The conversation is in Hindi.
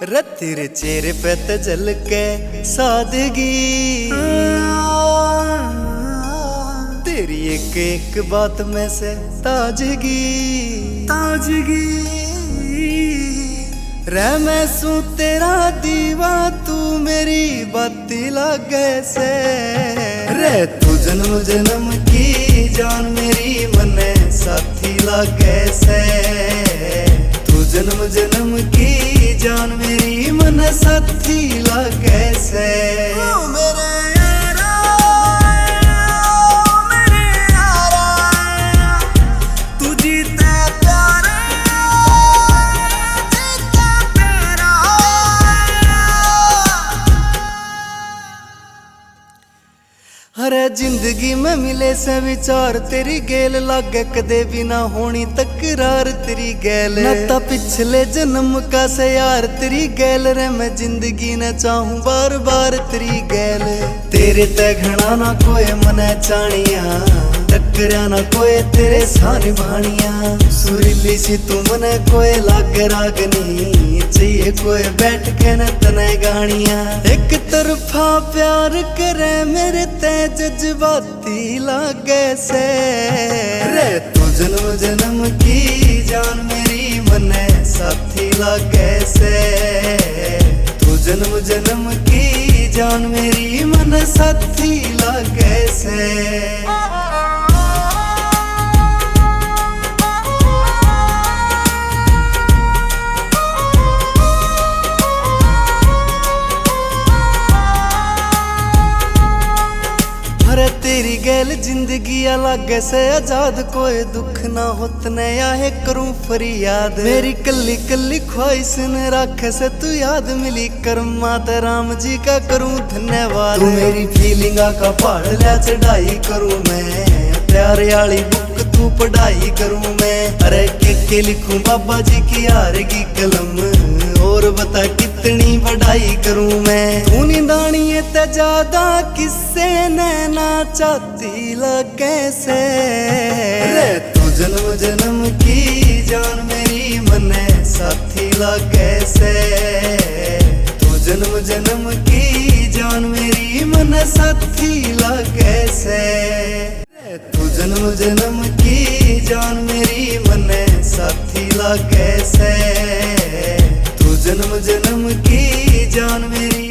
रे तेरे चेहरे पे तो झलके सादगी, तेरी एक एक बात में से ताजगी ताजगी। रे मैं सू तेरा दीवा, तू मेरी बाती लागे से। रे तू जन्म जन्म की जान मेरी मने साथी लागे से। तू जन्म जन्म की जान मेरी मन साथी लागे से। हरे जिंदगी में मिले से विचार तेरी गेल लागे, कदे भी ना होनी तकरार तेरी गैल। नाता पिछले जन्म का से यार तेरी गैल रे, मैं जिंदगी न चाहूं बार बार तेरी गैल। तेरे ते घना ना कोई मने चाणिया, टकरा ना कोई तेरे सानी भाणिया। सुरीली सी तू मने कोई लागे रागनी, चाहिए कोई बैठ के न तने गानिया। एक तरफा प्यार करे मेरे ते जज्बाती लागे से। रे तू जन्म जन्म की जान मेरी मने साथी लागे से। तू जन्म जन्म की जान मेरी मन साथी लागे से। तेरी गैल जिंदगी अलग से आजाद, कोई दुख ना होतने आहे करूं फरियाद। मेरी कल्ली कल्ली ख्वाहिश न राखे से तू याद मिली, कर्मा ते राम जी का करूं धन्यवाद। तू मेरी फीलिंगा का पहाड़ ले चढ़ाई करूं मैं, प्यार वाली बुक तू पढ़ाई करूं मैं। अरे के लिखूं बाबा जी की हारगी कलम, और बता कितनी बढ़ाई करूं मैं। तू निदानी ते ज्यादा किससे नैना चाहती लगे से। रे तू जन्म जन्म की जान मेरी मने साथी लगे से। तू जन्म जन्म की जान मेरी मन साथी लगे से। तू जन्म जन्म की जान मेरी मने साथी लागे से। तू जन्म जन्म की जान मेरी